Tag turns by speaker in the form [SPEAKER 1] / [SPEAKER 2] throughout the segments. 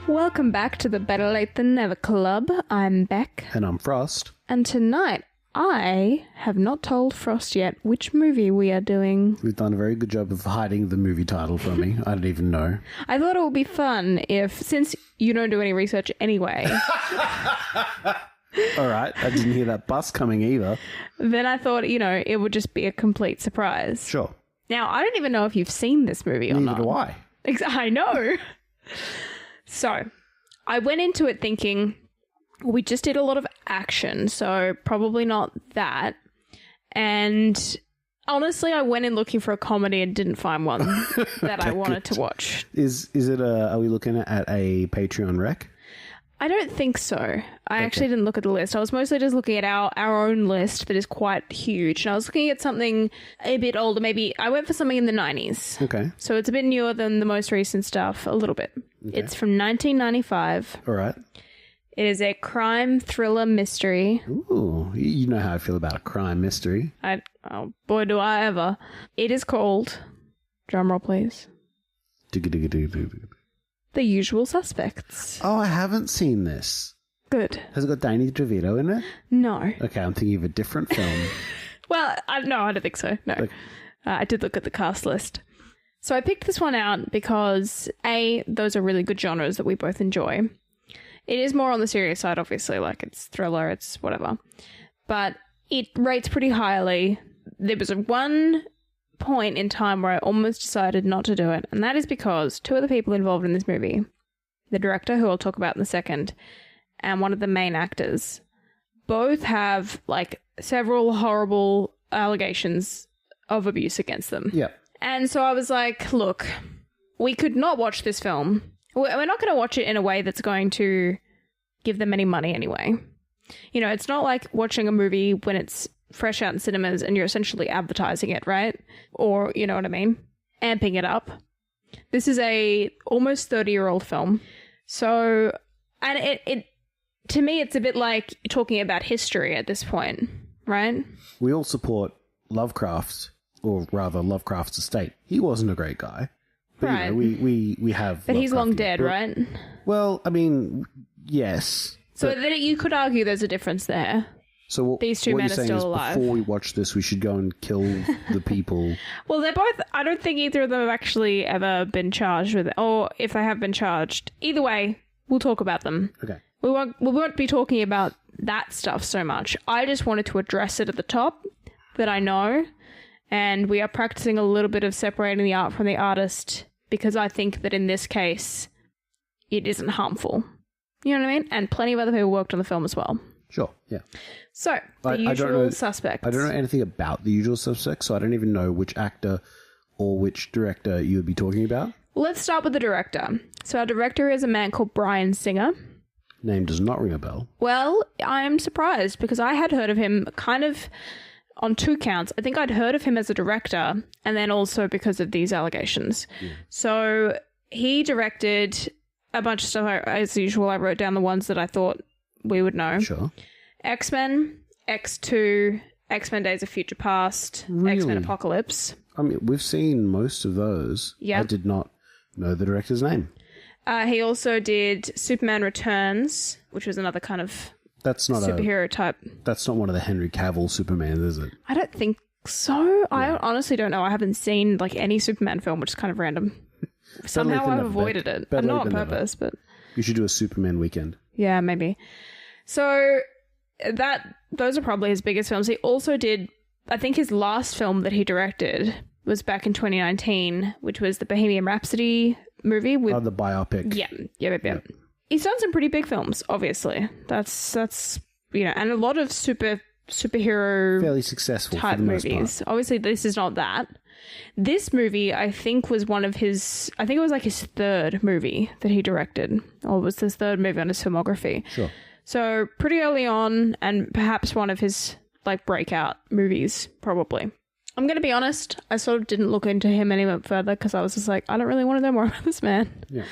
[SPEAKER 1] Welcome back to the Better Late Than Never Club. I'm Bec.
[SPEAKER 2] And I'm Frost.
[SPEAKER 1] And tonight, I have not told Frost yet which movie we are doing.
[SPEAKER 2] We've done a very good job of hiding the movie title from me. I don't even know.
[SPEAKER 1] I thought it would be fun if, since you don't do any research anyway...
[SPEAKER 2] All right, I didn't hear that bus coming either.
[SPEAKER 1] Then I thought, it would just be a complete surprise.
[SPEAKER 2] Sure.
[SPEAKER 1] Now, I don't even know if you've seen this movie or not.
[SPEAKER 2] Neither do I.
[SPEAKER 1] I know. So, I went into it thinking we just did a lot of action, so probably not that. And honestly, I went in looking for a comedy and didn't find one that I wanted to watch.
[SPEAKER 2] Is it are we looking at a Patreon rec?
[SPEAKER 1] I don't think so. I actually didn't look at the list. I was mostly just looking at our own list that is quite huge. And I was looking at something a bit older. Maybe I went for something in the 90s.
[SPEAKER 2] Okay.
[SPEAKER 1] So it's a bit newer than the most recent stuff, a little bit. Okay. It's from 1995.
[SPEAKER 2] All right.
[SPEAKER 1] It is a crime thriller mystery.
[SPEAKER 2] Ooh, you know how I feel about a crime mystery.
[SPEAKER 1] Oh boy, do I ever. It is called, drumroll please, The Usual Suspects.
[SPEAKER 2] Oh, I haven't seen this.
[SPEAKER 1] Good.
[SPEAKER 2] Has it got Danny DeVito in it?
[SPEAKER 1] No.
[SPEAKER 2] Okay, I'm thinking of a different film.
[SPEAKER 1] Well, no, I don't think so. No. Okay. I did look at the cast list. So I picked this one out because, A, those are really good genres that we both enjoy. It is more on the serious side, obviously, like it's thriller, it's whatever. But it rates pretty highly. There was one point in time where I almost decided not to do it, and that is because two of the people involved in this movie, the director, who I'll talk about in a second, and one of the main actors, both have like several horrible allegations of abuse against them.
[SPEAKER 2] Yeah.
[SPEAKER 1] And so I was like, look, we could not watch this film. We're not going to watch it in a way that's going to give them any money anyway. It's not like watching a movie when it's fresh out in cinemas and you're essentially advertising it, right? Or, you know what I mean? Amping it up. This is a almost 30-year-old film. So, and it to me, it's a bit like talking about history at this point, right?
[SPEAKER 2] We all support Lovecraft, or rather Lovecraft's estate. He wasn't a great guy. But,
[SPEAKER 1] right.
[SPEAKER 2] We have...
[SPEAKER 1] But he's long dead, right?
[SPEAKER 2] Well, I mean, yes.
[SPEAKER 1] So you could argue there's a difference there.
[SPEAKER 2] So
[SPEAKER 1] these two men are still alive.
[SPEAKER 2] Before we watch this, we should go and kill the people.
[SPEAKER 1] Well, they're both... I don't think either of them have actually ever been charged with it. Or if they have been charged. Either way, we'll talk about them.
[SPEAKER 2] Okay.
[SPEAKER 1] We won't be talking about that stuff so much. I just wanted to address it at the top, that I know. And we are practicing a little bit of separating the art from the artist, because I think that in this case, it isn't harmful. You know what I mean? And plenty of other people worked on the film as well.
[SPEAKER 2] Sure, yeah.
[SPEAKER 1] So, The Usual Suspects.
[SPEAKER 2] I don't know anything about The Usual Suspects, so I don't even know which actor or which director you would be talking about.
[SPEAKER 1] Let's start with the director. So our director is a man called Bryan Singer.
[SPEAKER 2] Name does not ring a bell.
[SPEAKER 1] Well, I'm surprised, because I had heard of him kind of on two counts. I think I'd heard of him as a director, and then also because of these allegations. Yeah. So he directed a bunch of stuff. As usual, I wrote down the ones that I thought we would know.
[SPEAKER 2] Sure.
[SPEAKER 1] X-Men, X2, X-Men Days of Future Past,
[SPEAKER 2] really?
[SPEAKER 1] X-Men Apocalypse.
[SPEAKER 2] I mean, we've seen most of those.
[SPEAKER 1] Yeah.
[SPEAKER 2] I did not know the director's name.
[SPEAKER 1] He also did Superman Returns, which was another kind of superhero type.
[SPEAKER 2] That's not one of the Henry Cavill Supermans, is it?
[SPEAKER 1] I don't think so. Yeah. I honestly don't know. I haven't seen like any Superman film, which is kind of random. Somehow I've avoided it. Not on purpose, but...
[SPEAKER 2] You should do a Superman weekend.
[SPEAKER 1] Yeah, maybe. So those are probably his biggest films. He also did, I think his last film that he directed was back in 2019, which was the Bohemian Rhapsody movie. With
[SPEAKER 2] the biopic.
[SPEAKER 1] Yeah. He's done some pretty big films, obviously. That's and a lot of superhero...
[SPEAKER 2] Fairly successful
[SPEAKER 1] type
[SPEAKER 2] for the most
[SPEAKER 1] movies.
[SPEAKER 2] part.
[SPEAKER 1] Obviously, this is not that. This movie, I think, was one of his... I think it was like his third movie that he directed. Or it was his third movie on his filmography.
[SPEAKER 2] Sure.
[SPEAKER 1] So, pretty early on, and perhaps one of his, like, breakout movies, probably. I'm going to be honest, I sort of didn't look into him any further because I was just like, I don't really want to know more about this man.
[SPEAKER 2] Yeah.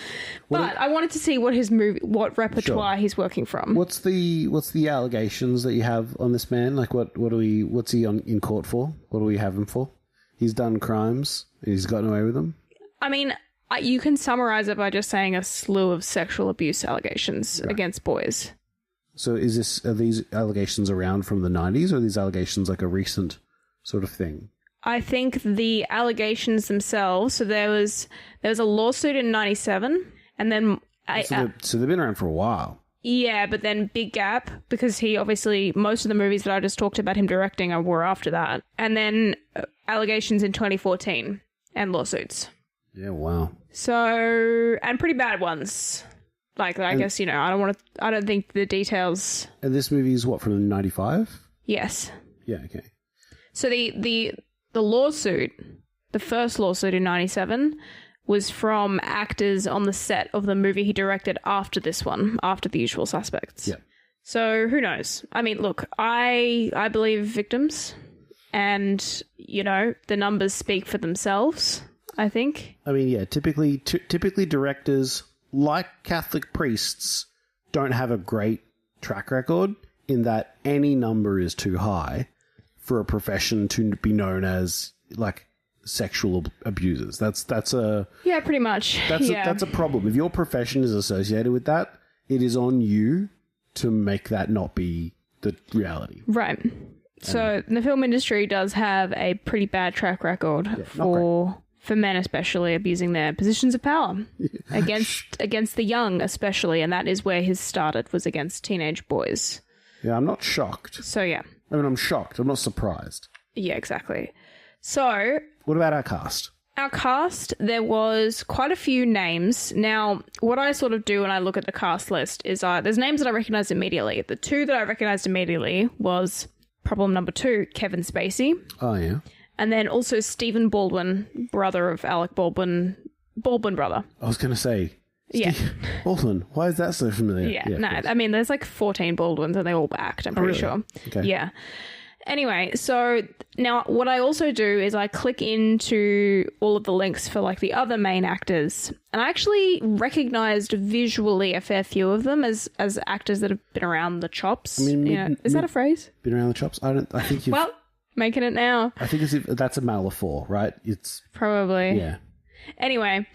[SPEAKER 1] But I wanted to see what repertoire he's working from.
[SPEAKER 2] What's the allegations that you have on this man? Like, what's he in court for? What do we have him for? He's done crimes. He's gotten away with them.
[SPEAKER 1] I mean, You can summarize it by just saying a slew of sexual abuse allegations against boys.
[SPEAKER 2] So are these allegations around from the 90s, or are these allegations like a recent sort of thing?
[SPEAKER 1] I think the allegations themselves, so there was a lawsuit in 97, and then...
[SPEAKER 2] So they've been around for a while.
[SPEAKER 1] Yeah, but then big gap, because he obviously, most of the movies that I just talked about him directing were after that. And then allegations in 2014 and lawsuits.
[SPEAKER 2] Yeah, wow.
[SPEAKER 1] So, and pretty bad ones. Like, I guess, I don't think the details...
[SPEAKER 2] And this movie is what, from 95?
[SPEAKER 1] Yes.
[SPEAKER 2] Yeah, okay.
[SPEAKER 1] So the lawsuit, the first lawsuit in 97, was from actors on the set of the movie he directed after this one, after The Usual Suspects.
[SPEAKER 2] Yeah.
[SPEAKER 1] So who knows? I mean, look, I believe victims, and, the numbers speak for themselves, I think.
[SPEAKER 2] I mean, yeah, typically directors, like Catholic priests, don't have a great track record in that any number is too high for a profession to be known as, like, sexual abusers. That's a...
[SPEAKER 1] Yeah, pretty much.
[SPEAKER 2] That's a problem. If your profession is associated with that, it is on you to make that not be the reality.
[SPEAKER 1] Right. So the film industry does have a pretty bad track record for men especially abusing their positions of power against the young especially, and that is where his started, was against teenage boys.
[SPEAKER 2] Yeah, I'm not shocked.
[SPEAKER 1] So yeah.
[SPEAKER 2] I mean, I'm shocked. I'm not surprised.
[SPEAKER 1] Yeah, exactly. So...
[SPEAKER 2] What about our cast?
[SPEAKER 1] Our cast, there was quite a few names. Now, what I sort of do when I look at the cast list is there's names that I recognized immediately. The two that I recognized immediately was problem number 2, Kevin Spacey.
[SPEAKER 2] Oh, yeah.
[SPEAKER 1] And then also Stephen Baldwin, brother of Alec Baldwin. Baldwin brother.
[SPEAKER 2] I was going to say...
[SPEAKER 1] Yeah.
[SPEAKER 2] Baldwin. Why is that so familiar?
[SPEAKER 1] Yeah, no, I mean, there's like 14 Baldwins and they all act, I'm pretty sure.
[SPEAKER 2] Okay.
[SPEAKER 1] Yeah. Anyway, so now what I also do is I click into all of the links for like the other main actors, and I actually recognized visually a fair few of them as actors that have been around the chops.
[SPEAKER 2] I mean,
[SPEAKER 1] is that a phrase?
[SPEAKER 2] Been around the chops? I think you've...
[SPEAKER 1] Well, making it now.
[SPEAKER 2] I think that's a metaphor, right? It's...
[SPEAKER 1] Probably.
[SPEAKER 2] Yeah.
[SPEAKER 1] Anyway,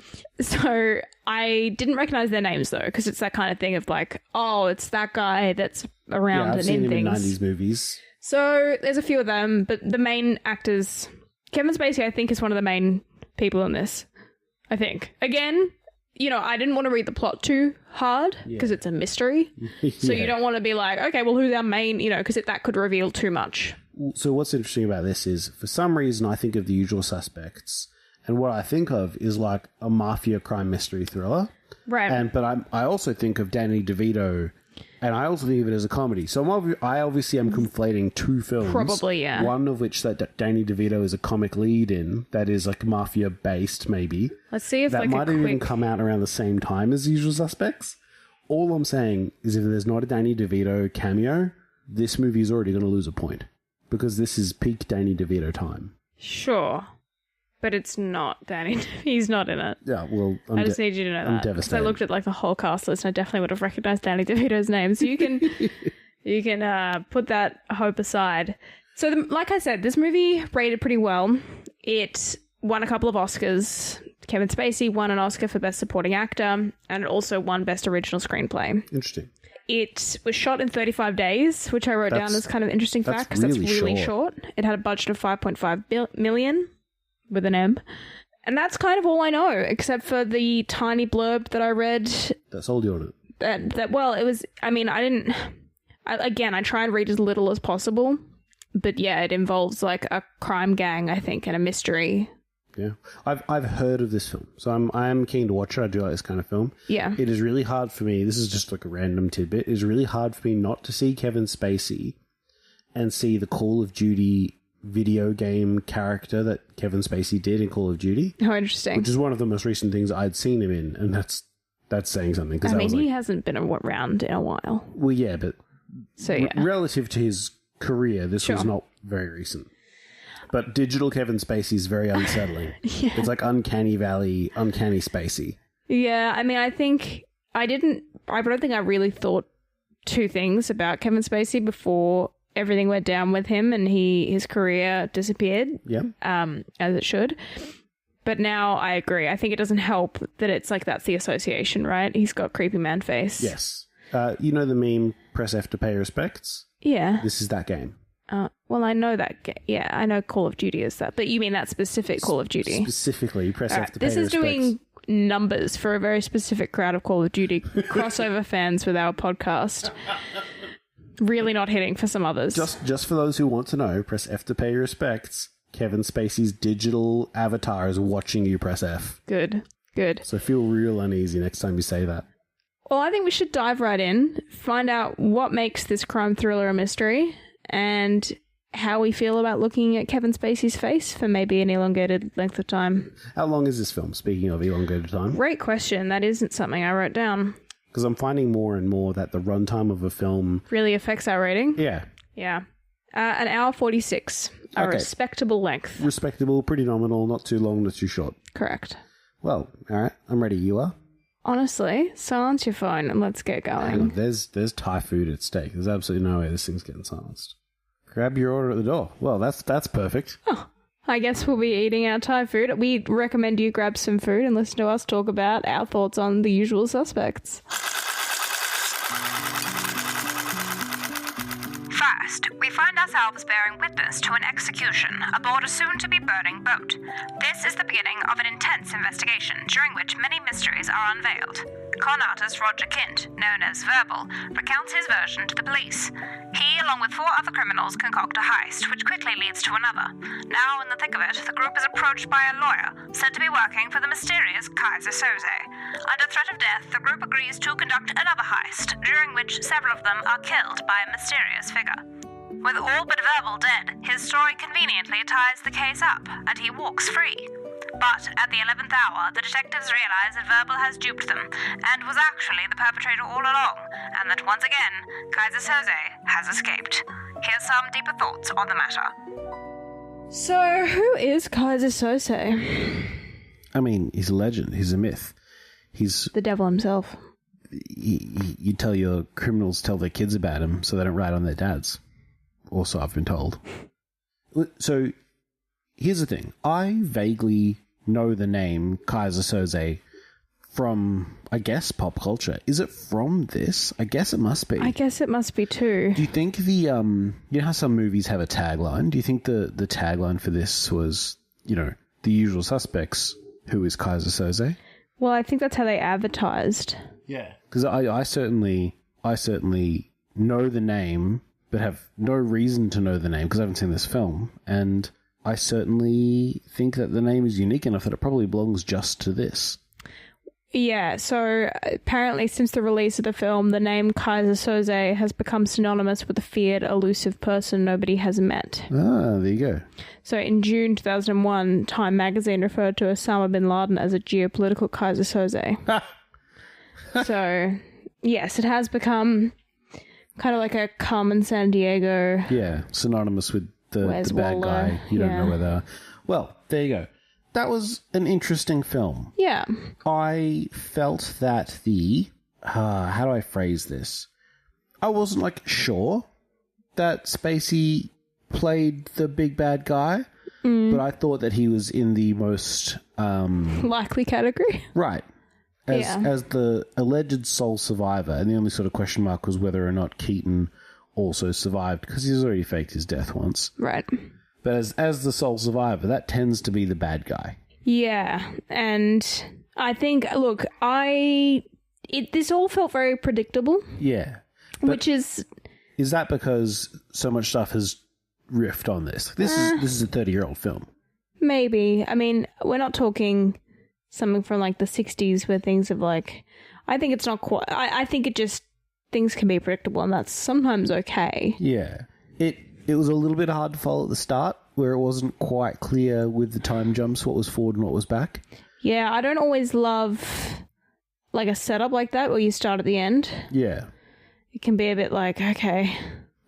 [SPEAKER 1] so I didn't recognize their names though, because it's that kind of thing of like, oh, it's that guy that's around
[SPEAKER 2] I've
[SPEAKER 1] and
[SPEAKER 2] seen
[SPEAKER 1] in
[SPEAKER 2] him
[SPEAKER 1] things.
[SPEAKER 2] in 90s movies.
[SPEAKER 1] So there's a few of them, but the main actors, Kevin Spacey, I think, is one of the main people in this. I think. Again, I didn't want to read the plot too hard because it's a mystery. So you don't want to be like, okay, well, who's our main, because that could reveal too much.
[SPEAKER 2] So what's interesting about this is, for some reason, I think of The Usual Suspects, and what I think of is like a mafia crime mystery thriller.
[SPEAKER 1] Right.
[SPEAKER 2] But I also think of Danny DeVito. And I also think of it as a comedy. So I obviously am conflating two films.
[SPEAKER 1] Probably, yeah.
[SPEAKER 2] One of which that Danny DeVito is a comic lead in, that is like mafia-based, maybe.
[SPEAKER 1] Let's see if
[SPEAKER 2] that
[SPEAKER 1] like
[SPEAKER 2] might have even come out around the same time as Usual Suspects. All I'm saying is if there's not a Danny DeVito cameo, this movie is already going to lose a point. Because this is peak Danny DeVito time.
[SPEAKER 1] Sure. But it's not Danny. He's not in it.
[SPEAKER 2] Yeah, well,
[SPEAKER 1] I just need you to know
[SPEAKER 2] I'm
[SPEAKER 1] that.
[SPEAKER 2] devastated.
[SPEAKER 1] I looked at like the whole cast list and I definitely would have recognized Danny DeVito's name. So you can put that hope aside. So like I said, this movie rated pretty well. It won a couple of Oscars. Kevin Spacey won an Oscar for Best Supporting Actor, and it also won Best Original Screenplay.
[SPEAKER 2] Interesting.
[SPEAKER 1] It was shot in 35 days, which I wrote down as kind of interesting fact because that's really short. It had a budget of $5.5 million. With an M. And that's kind of all I know, except for the tiny blurb that I read.
[SPEAKER 2] That's all you on it.
[SPEAKER 1] Well, it was, I mean, I try and read as little as possible. But yeah, it involves like a crime gang, I think, and a mystery.
[SPEAKER 2] Yeah. I've heard of this film, so I'm keen to watch it. I do like this kind of film.
[SPEAKER 1] Yeah.
[SPEAKER 2] It is really hard for me, this is just like a random tidbit, it is really hard for me not to see Kevin Spacey and see the Call of Duty video game character that Kevin Spacey did in Call of Duty.
[SPEAKER 1] Oh, interesting.
[SPEAKER 2] Which is one of the most recent things I'd seen him in, and that's saying something.
[SPEAKER 1] I mean, he hasn't been around in a while.
[SPEAKER 2] Well, yeah, but
[SPEAKER 1] so yeah.
[SPEAKER 2] Relative to his career, this was not very recent. But digital Kevin Spacey is very unsettling. Yeah. It's like Uncanny Valley, Uncanny Spacey.
[SPEAKER 1] Yeah, I mean, I don't think I really thought two things about Kevin Spacey before everything went down with him and his career disappeared.
[SPEAKER 2] Yeah.
[SPEAKER 1] As it should. But now I agree. I think it doesn't help that it's like that's the association, right? He's got creepy man face.
[SPEAKER 2] Yes. You know the meme, press F to pay respects?
[SPEAKER 1] Yeah.
[SPEAKER 2] This is that game.
[SPEAKER 1] Well, I know that. Yeah, I know Call of Duty is that. But you mean that specific Call of Duty?
[SPEAKER 2] Specifically, press F to pay respects.
[SPEAKER 1] This is doing numbers for a very specific crowd of Call of Duty crossover fans with our podcast. Really not hitting for some others.
[SPEAKER 2] Just for those who want to know, press F to pay respects. Kevin Spacey's digital avatar is watching you press F.
[SPEAKER 1] Good.
[SPEAKER 2] So feel real uneasy next time you say that.
[SPEAKER 1] Well, I think we should dive right in, find out what makes this crime thriller a mystery, and how we feel about looking at Kevin Spacey's face for maybe an elongated length of time.
[SPEAKER 2] How long is this film, speaking of elongated time?
[SPEAKER 1] Great question. That isn't something I wrote down.
[SPEAKER 2] Because I'm finding more and more that the runtime of a film...
[SPEAKER 1] really affects our rating?
[SPEAKER 2] Yeah.
[SPEAKER 1] An hour 46. A respectable length.
[SPEAKER 2] Respectable, pretty nominal, not too long, not too short.
[SPEAKER 1] Correct.
[SPEAKER 2] Well, all right, I'm ready. You are?
[SPEAKER 1] Honestly, silence your phone and let's get going.
[SPEAKER 2] Hang on, there's Thai food at stake. There's absolutely no way this thing's getting silenced. Grab your order at the door. Well, that's perfect.
[SPEAKER 1] Oh, I guess we'll be eating our Thai food. We recommend you grab some food and listen to us talk about our thoughts on The Usual Suspects.
[SPEAKER 3] First, we find ourselves bearing witness to an execution aboard a soon-to-be burning boat. This is the beginning of an intense investigation during which many mysteries are unveiled. Con artist Roger Kint, known as Verbal, recounts his version to the police. He, along with 4 other criminals, concoct a heist, which quickly leads to another. Now, in the thick of it, the group is approached by a lawyer, said to be working for the mysterious Keyser Soze. Under threat of death, the group agrees to conduct another heist, during which several of them are killed by a mysterious figure. With all but Verbal dead, his story conveniently ties the case up, and he walks free. But at the 11th hour, the detectives realize that Verbal has duped them, and was actually the perpetrator all along, and that once again, Keyser Soze has escaped. Here's some deeper thoughts on the matter.
[SPEAKER 1] So, who is Keyser Soze?
[SPEAKER 2] I mean, he's a legend. He's a myth. He's...
[SPEAKER 1] the devil himself.
[SPEAKER 2] You tell your criminals tell their kids about him so they don't rat on their dads. Also, I've been told. So, here's the thing. I vaguely know the name Keyser Soze from, I guess, pop culture. Is it from this? I guess it must be.
[SPEAKER 1] I guess it must be too.
[SPEAKER 2] Do you think the, you know how some movies have a tagline? Do you think the tagline for this was, you know, The Usual Suspects, who is Keyser Soze?
[SPEAKER 1] Well, I think that's how they advertised.
[SPEAKER 2] Yeah. Because I certainly know the name, but have no reason to know the name because I haven't seen this film. And I certainly think that the name is unique enough that it probably belongs just to this.
[SPEAKER 1] Yeah, so apparently since the release of the film, the name Keyser Soze has become synonymous with a feared, elusive person nobody has met.
[SPEAKER 2] Ah, there you go.
[SPEAKER 1] So in June 2001, Time magazine referred to Osama bin Laden as a geopolitical Keyser Soze. So, yes, it has become kind of like a Carmen San Diego.
[SPEAKER 2] Yeah, synonymous with the bad guy. You don't know where they are. Well, there you go. That was an interesting film.
[SPEAKER 1] Yeah.
[SPEAKER 2] I felt that how do I phrase this? I wasn't sure that Spacey played the big bad guy, but I thought that he was in the most
[SPEAKER 1] likely category.
[SPEAKER 2] Right. As the alleged sole survivor, and the only sort of question mark was whether or not Keaton also survived, because he's already faked his death once.
[SPEAKER 1] Right.
[SPEAKER 2] But as the sole survivor, that tends to be the bad guy.
[SPEAKER 1] Yeah, and I think, look, this all felt very predictable.
[SPEAKER 2] Yeah.
[SPEAKER 1] Which is...
[SPEAKER 2] Is that because so much stuff has riffed on this? This is a 30-year-old film. Maybe.
[SPEAKER 1] I mean, we're not talking something from the 60s where things have I think it's not quite... I think it just... Things can be predictable, and that's sometimes okay.
[SPEAKER 2] Yeah. It was a little bit hard to follow at the start, where it wasn't quite clear with the time jumps what was forward and what was back.
[SPEAKER 1] Yeah, I don't always love a setup like that where you start at the end.
[SPEAKER 2] Yeah.
[SPEAKER 1] It can be a bit okay.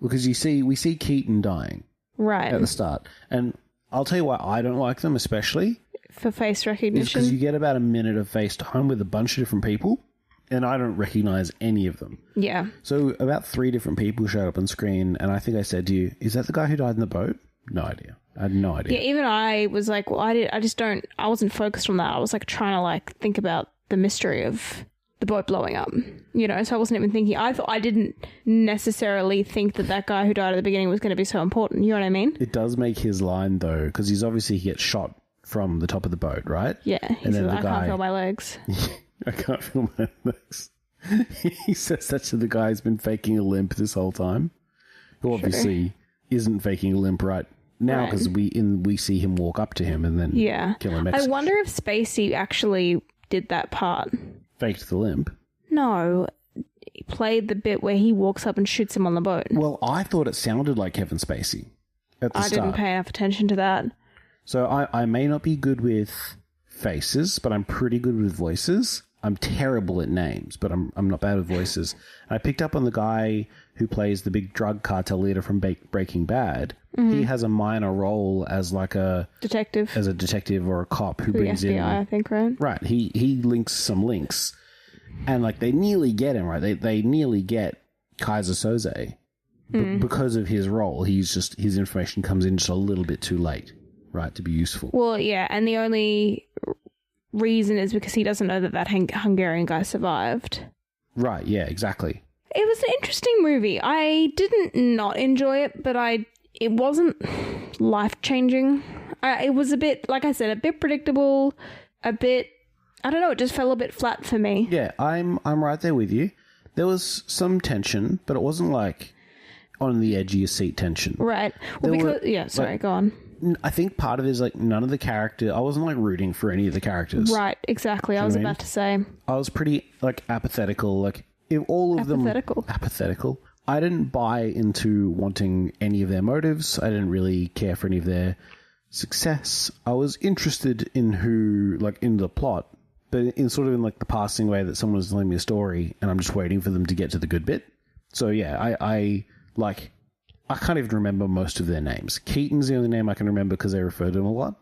[SPEAKER 2] Because we see Keaton dying.
[SPEAKER 1] Right.
[SPEAKER 2] At the start. And I'll tell you why I don't like them especially.
[SPEAKER 1] For face recognition?
[SPEAKER 2] Because you get about a minute of face time with a bunch of different people, and I don't recognize any of them.
[SPEAKER 1] Yeah.
[SPEAKER 2] So about 3 different people showed up on screen, and I think I said to you, is that the guy who died in the boat? No idea. I had no idea.
[SPEAKER 1] Yeah, even I was like, well, I wasn't focused on that. I was like trying to like think about the mystery of the boat blowing up, you know, so I wasn't even thinking. I didn't necessarily think that guy who died at the beginning was going to be so important. You know what I mean?
[SPEAKER 2] It does make his line, though, because he gets shot from the top of the boat, right?
[SPEAKER 1] Yeah. He says, I can't feel my legs.
[SPEAKER 2] I can't feel my legs. He says that to the guy who's been faking a limp this whole time, who obviously isn't faking a limp right now, because we see him walk up to him and then kill him.
[SPEAKER 1] I wonder if Spacey actually did that part.
[SPEAKER 2] Faked the limp?
[SPEAKER 1] No. He played the bit where he walks up and shoots him on the boat.
[SPEAKER 2] Well, I thought it sounded like Kevin Spacey at the start.
[SPEAKER 1] I didn't pay enough attention to that.
[SPEAKER 2] So I may not be good with faces, but I'm pretty good with voices. I'm terrible at names, but I'm not bad with voices. I picked up on the guy who plays the big drug cartel leader from Breaking Bad. Mm-hmm. He has a minor role as like a detective or a cop who brings
[SPEAKER 1] FBI,
[SPEAKER 2] in.
[SPEAKER 1] I think, right?
[SPEAKER 2] Right. He links some links, and like they nearly get him right. They nearly get Keyser Soze because of his role. His information comes in just a little bit too late, right, to be useful.
[SPEAKER 1] Well, yeah, and the only reason is because he doesn't know that Hungarian guy survived.
[SPEAKER 2] Right. Yeah. Exactly.
[SPEAKER 1] It was an interesting movie. I didn't not enjoy it, but it wasn't life-changing. It was a bit, like I said, a bit predictable, a bit, I don't know, it just fell a bit flat for me.
[SPEAKER 2] Yeah, I'm right there with you. There was some tension, but it wasn't like on the edge of your seat tension.
[SPEAKER 1] Right. Well, go on.
[SPEAKER 2] I think part of it is like none of the character, I wasn't like rooting for any of the characters.
[SPEAKER 1] Right, exactly. I was about to say.
[SPEAKER 2] I was pretty like apathetical, like if all of them apathetical. I didn't buy into wanting any of their motives. I didn't really care for any of their success. I was interested in in the plot, but in sort of in like the passing way that someone was telling me a story and I'm just waiting for them to get to the good bit. So yeah, I can't even remember most of their names. Keaton's the only name I can remember because they refer to him a lot.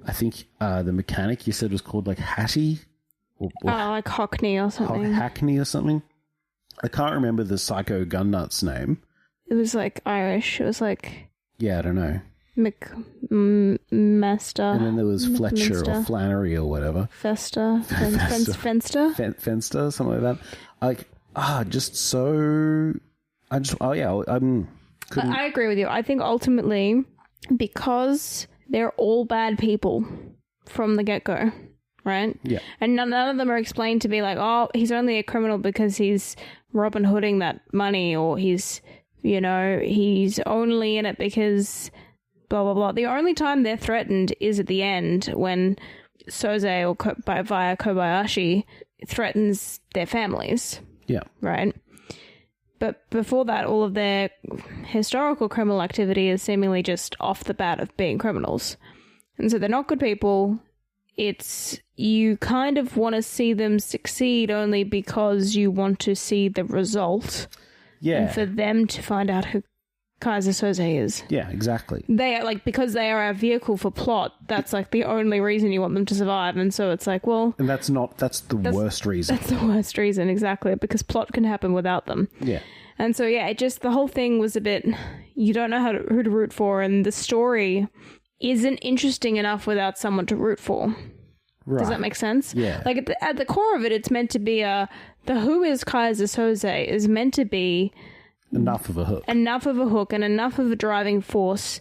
[SPEAKER 2] I think the mechanic you said was called like Hattie. Or
[SPEAKER 1] like Hockney or something.
[SPEAKER 2] Hackney or something. I can't remember the psycho gun nut's name.
[SPEAKER 1] It was like Irish. It was like...
[SPEAKER 2] Yeah, I don't know.
[SPEAKER 1] Mester.
[SPEAKER 2] And then there was Fletcher or Flannery or whatever.
[SPEAKER 1] Fenster.
[SPEAKER 2] Fenster, something like that.
[SPEAKER 1] I agree with you. I think ultimately, because they're all bad people from the get-go, right?
[SPEAKER 2] Yeah.
[SPEAKER 1] And none of them are explained to be like, oh, he's only a criminal because he's Robin Hooding that money, or he's only in it because blah, blah, blah. The only time they're threatened is at the end when Soze or via Kobayashi threatens their families.
[SPEAKER 2] Yeah.
[SPEAKER 1] Right? But before that, all of their historical criminal activity is seemingly just off the bat of being criminals. And so they're not good people. You kind of want to see them succeed only because you want to see the result.
[SPEAKER 2] Yeah.
[SPEAKER 1] And for them to find out who Keyser Soze is.
[SPEAKER 2] Yeah, exactly.
[SPEAKER 1] They are like, because they are our vehicle for plot, that's like the only reason you want them to survive. And so it's like, well...
[SPEAKER 2] And that's the worst reason.
[SPEAKER 1] That's the worst reason, exactly. Because plot can happen without them.
[SPEAKER 2] Yeah.
[SPEAKER 1] And so, yeah, the whole thing was a bit, you don't know who to root for, and the story isn't interesting enough without someone to root for. Right. Does that make sense?
[SPEAKER 2] Yeah.
[SPEAKER 1] Like, at the core of it, it's meant to be the who is Keyser Soze is meant to be...
[SPEAKER 2] Enough of a hook and
[SPEAKER 1] enough of a driving force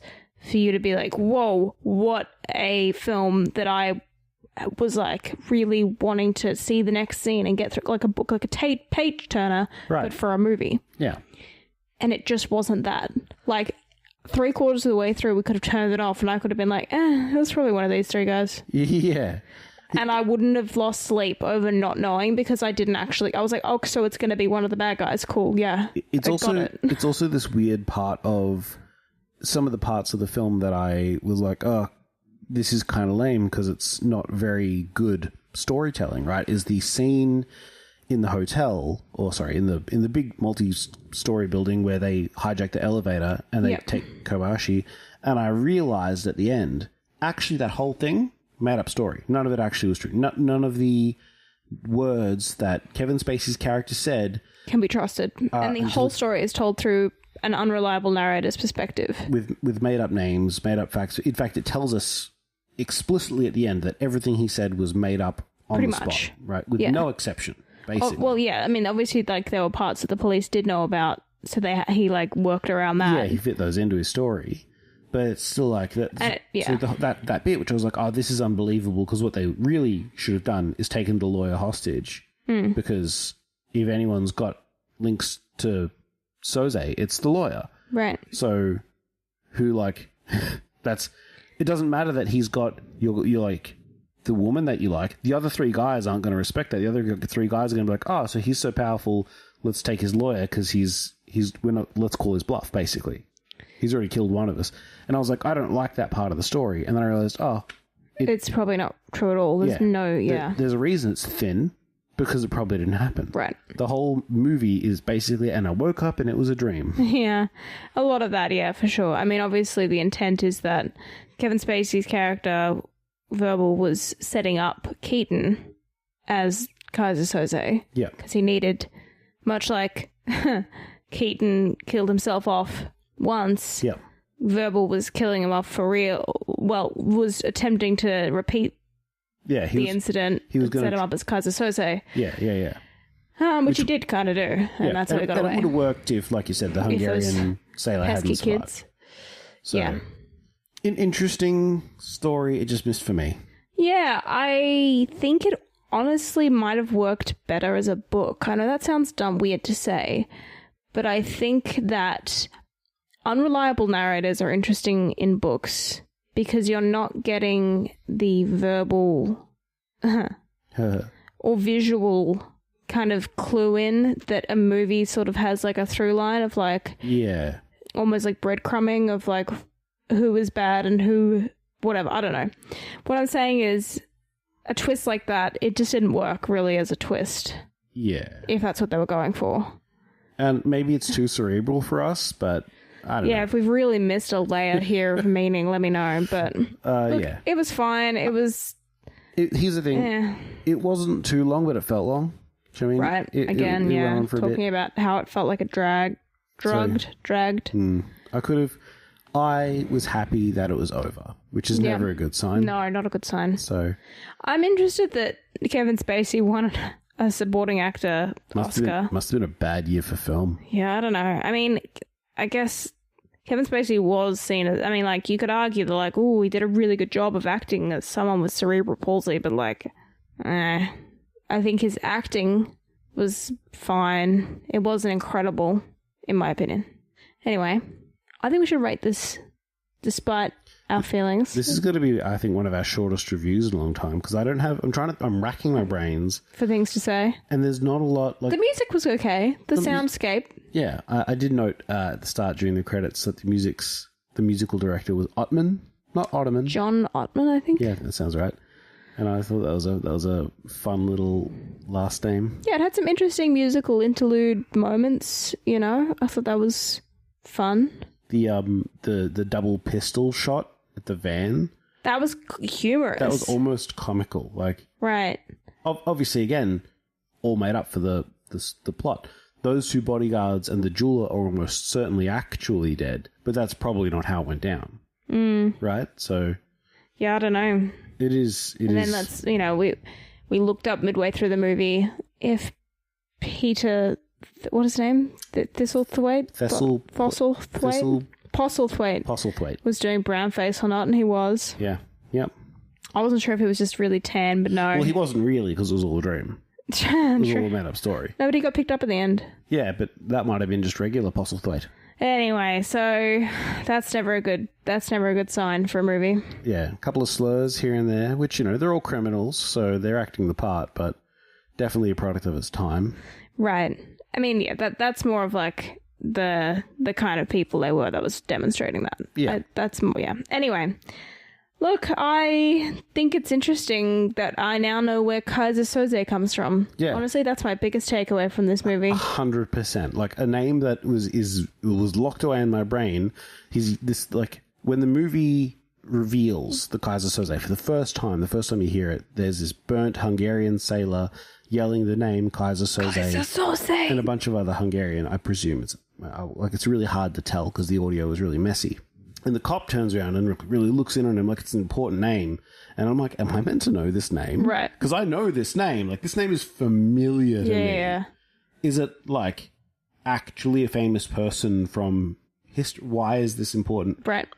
[SPEAKER 1] for you to be like, whoa, what a film that I was like really wanting to see the next scene and get through, like a book, like a page turner,
[SPEAKER 2] right,
[SPEAKER 1] but for a movie.
[SPEAKER 2] Yeah.
[SPEAKER 1] And it just wasn't that. Like 3/4 of the way through, we could have turned it off and I could have been like, it was probably one of these three guys.
[SPEAKER 2] Yeah.
[SPEAKER 1] And I wouldn't have lost sleep over not knowing because I was like, oh, so it's going to be one of the bad guys. Cool. Yeah.
[SPEAKER 2] It's also this weird part of some of the parts of the film that I was like, oh, this is kind of lame because it's not very good storytelling, right? Is the scene in the hotel, or sorry, in the big multi-story building where they hijack the elevator and they take Kobayashi. And I realized at the end, actually that whole thing, made up story. None of it actually was true. None of the words that Kevin Spacey's character said
[SPEAKER 1] can be trusted. And the whole story is told through an unreliable narrator's perspective.
[SPEAKER 2] With made-up names, made-up facts. In fact, it tells us explicitly at the end that everything he said was made up on
[SPEAKER 1] Pretty
[SPEAKER 2] the
[SPEAKER 1] much.
[SPEAKER 2] spot, right? With no exception, basically.
[SPEAKER 1] Oh, well, yeah. I mean, obviously, like, there were parts that the police did know about, so he like worked around that.
[SPEAKER 2] Yeah, he fit those into his story. But it's still like that. So that bit, which I was like, oh, this is unbelievable, because what they really should have done is taken the lawyer hostage. Because if anyone's got links to Soze, it's the lawyer.
[SPEAKER 1] Right.
[SPEAKER 2] So who, like, it doesn't matter that he's got you're like the woman that you like. The other three guys aren't going to respect that. The other three guys are going to be like, oh, so he's so powerful, let's take his lawyer because let's call his bluff, basically. He's already killed one of us. And I was like, I don't like that part of the story. And then I realized, it's
[SPEAKER 1] probably not true at all. There's
[SPEAKER 2] there's a reason it's thin, because it probably didn't happen.
[SPEAKER 1] Right.
[SPEAKER 2] The whole movie is basically, and I woke up and it was a dream.
[SPEAKER 1] Yeah. A lot of that, yeah, for sure. I mean, obviously the intent is that Kevin Spacey's character, Verbal, was setting up Keaton as Keyser Soze.
[SPEAKER 2] Yeah.
[SPEAKER 1] Because he needed, much like Keaton killed himself off once.
[SPEAKER 2] Yeah.
[SPEAKER 1] Verbal was killing him off for real. Well, was attempting to repeat the incident. He was going to set him up as Keyser Soze.
[SPEAKER 2] Yeah.
[SPEAKER 1] Which he did kind of do, and that's how he got away.
[SPEAKER 2] It would have worked if, like you said, the Hungarian sailor hadn't survived. Kids. So, interesting story. It just missed for me. Yeah, I think it honestly might have worked better as a book. I know that sounds weird to say, but I think that unreliable narrators are interesting in books because you're not getting the verbal or visual kind of clue in that a movie sort of has like a through line of like, almost like breadcrumbing of like who is bad and who, whatever. I don't know. What I'm saying is a twist like that, it just didn't work really as a twist. Yeah. If that's what they were going for. And maybe it's too cerebral for us, but I don't know. Yeah, if we've really missed a layer here of meaning, let me know. But look, it was fine. It was... here's the thing. It wasn't too long, but it felt long. Do you know what I mean? Right. Again, talking about how it felt like a dragged. I was happy that it was over, which is never a good sign. No, not a good sign. So I'm interested that Kevin Spacey won a supporting actor Oscar. Must have been a bad year for film. Yeah, I don't know. I mean, I guess Kevin Spacey was seen as, I mean, like, you could argue that, like, oh, he did a really good job of acting as someone with cerebral palsy, but, like, I think his acting was fine. It wasn't incredible, in my opinion. Anyway, I think we should rate this despite our feelings. This is going to be, I think, one of our shortest reviews in a long time because I'm racking my brains for things to say. And there's not a lot. Like, the music was okay. The soundscape. Yeah, I did note at the start during the credits that the musical director was Ottman, not Ottoman. John Ottman, I think. Yeah, that sounds right. And I thought that was a fun little last name. Yeah, it had some interesting musical interlude moments. You know, I thought that was fun. The double pistol shot at the van. That was humorous. That was almost comical. Like, right. Obviously, again, all made up for the plot. Those two bodyguards and the jeweler are almost certainly actually dead, but that's probably not how it went down. Right? So... yeah, I don't know. It is... and then that's, you know, we looked up midway through the movie if Peter... what is his name? Thistlethwaite? Postlethwaite was doing brownface or not, and he was. Yeah. Yep. I wasn't sure if he was just really tan, but no. Well, he wasn't really, because it was all a dream. It was all a made-up story. No, but he got picked up in the end. Yeah, but that might have been just regular Postlethwaite. Anyway, so that's never a good sign for a movie. Yeah, a couple of slurs here and there, which, you know, they're all criminals, so they're acting the part, but definitely a product of its time. Right. I mean, yeah, that's more of like the kind of people they were that was demonstrating that. Yeah. That's more, yeah. Anyway, look, I think it's interesting that I now know where Keyser Soze comes from. Yeah. Honestly, that's my biggest takeaway from this movie. 100%. Like, a name that was locked away in my brain. He's this, like, when the movie reveals the Keyser Soze for the first time you hear it, there's this burnt Hungarian sailor yelling the name Keyser Soze. And a bunch of other Hungarian, I presume it's like it's really hard to tell because the audio was really messy. And the cop turns around and really looks in on him like it's an important name. And I'm like, am I meant to know this name?
[SPEAKER 1] Right.
[SPEAKER 2] Because I know this name. Like, this name is familiar to me.
[SPEAKER 1] Yeah.
[SPEAKER 2] Is it, like, actually a famous person from history? Why is this important?
[SPEAKER 1] Right.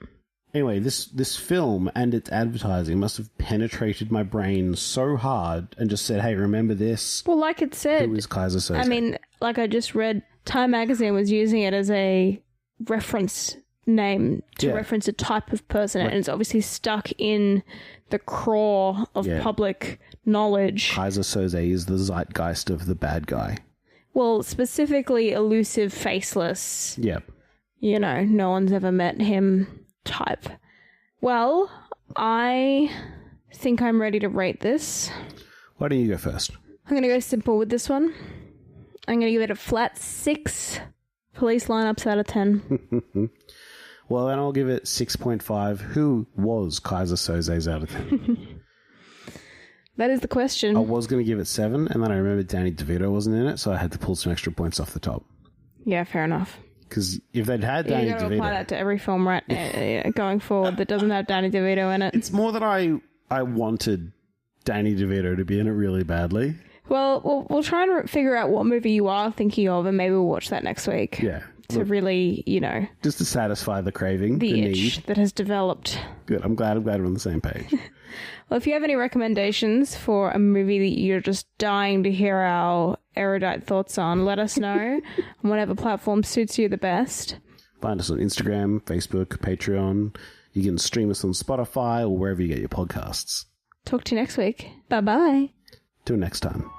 [SPEAKER 2] Anyway, this film and its advertising must have penetrated my brain so hard and just said, hey, remember this?
[SPEAKER 1] Well, like it said,
[SPEAKER 2] Who is Keyser Soze?
[SPEAKER 1] I mean, like I just read, Time Magazine was using it as a reference name to reference a type of person, and it's obviously stuck in the craw of public knowledge.
[SPEAKER 2] Keyser Soze is the zeitgeist of the bad guy.
[SPEAKER 1] Well, specifically elusive, faceless.
[SPEAKER 2] Yep.
[SPEAKER 1] You know, no one's ever met him type. Well, I think I'm ready to rate this.
[SPEAKER 2] Why don't you go first?
[SPEAKER 1] I'm going to go simple with this one. I'm going to give it a flat 6 police lineups out of 10.
[SPEAKER 2] Well, then I'll give it 6.5. Who was Keyser Soze's out of 10?
[SPEAKER 1] That is the question.
[SPEAKER 2] I was going to give it 7, and then I remembered Danny DeVito wasn't in it, so I had to pull some extra points off the top.
[SPEAKER 1] Yeah, fair enough.
[SPEAKER 2] Because if they'd had Danny
[SPEAKER 1] you've got to
[SPEAKER 2] DeVito...
[SPEAKER 1] apply that to every film going forward that doesn't have Danny DeVito in it.
[SPEAKER 2] It's more that I wanted Danny DeVito to be in it really badly.
[SPEAKER 1] Well, we'll try and figure out what movie you are thinking of, and maybe we'll watch that next week.
[SPEAKER 2] Yeah.
[SPEAKER 1] To really,
[SPEAKER 2] just to satisfy the craving,
[SPEAKER 1] the
[SPEAKER 2] need
[SPEAKER 1] itch that has developed.
[SPEAKER 2] Good. I'm glad we're on the same page.
[SPEAKER 1] Well, if you have any recommendations for a movie that you're just dying to hear our erudite thoughts on, let us know on whatever platform suits you the best.
[SPEAKER 2] Find us on Instagram, Facebook, Patreon. You can stream us on Spotify or wherever you get your podcasts.
[SPEAKER 1] Talk to you next week. Bye-bye.
[SPEAKER 2] Till next time.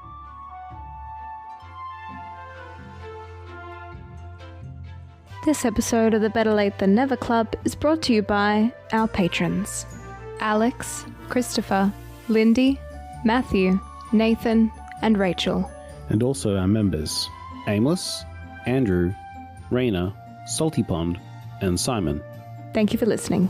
[SPEAKER 1] This episode of the Better Late Than Never Club is brought to you by our patrons: Alex, Christopher, Lindy, Matthew, Nathan, and Rachel.
[SPEAKER 2] And also our members: Aimless, Andrew, Raina, Salty Pond, and Simon.
[SPEAKER 1] Thank you for listening.